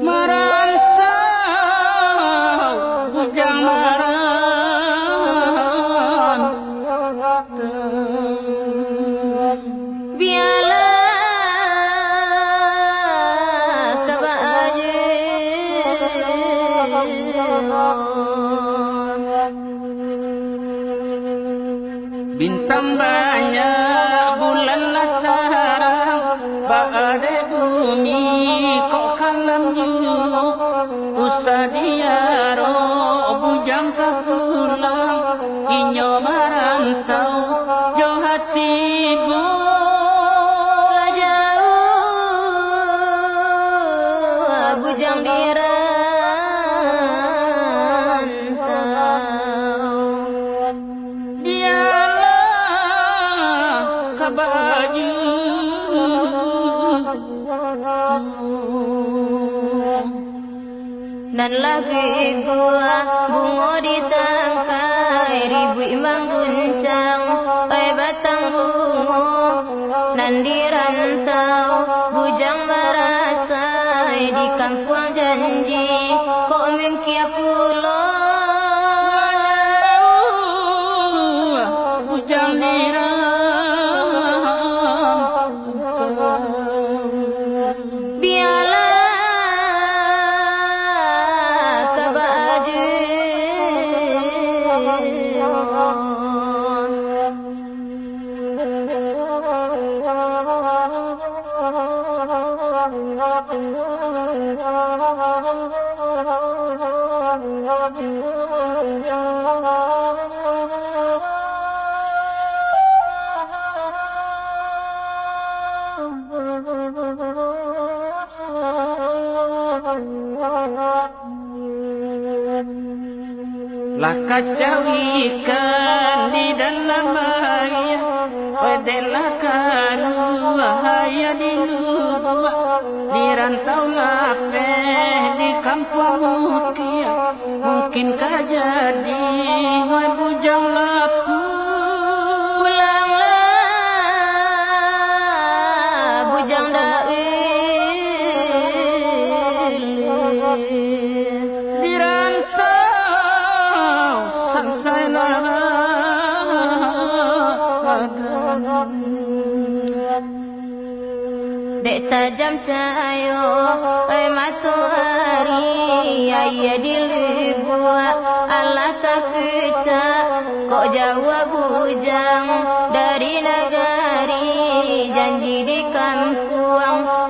Merantau bujang merantau, biarlah kebahagiaan. Bintang banyak, bulan latarang, badai bumi kok kalam nyuk. Usah diaro bujang kapulang, inyo merantau jauh hatimu. Jauh bujang dirantau, biarlah kebahagiaan. Dan lagi gua bunga di tangkai, ribu mengguncang oi batang bunga. Nan dirantau bujang merasai, di kampung janji kok mengkia pulau. Bujang dirantau, biarlah lah kacau ikan di dalam air, pedelah karu haya di lubuk, dirantau lapeh di kampung mukia. Mungkinkah jadi wahai bujang lapu? Pulanglah bujang dail, dirantau sangsai dek tajam cahaya oi matahari, ayah di lebuak Allah tak kecak. Kok jauh bujang dari negari, janji di kampung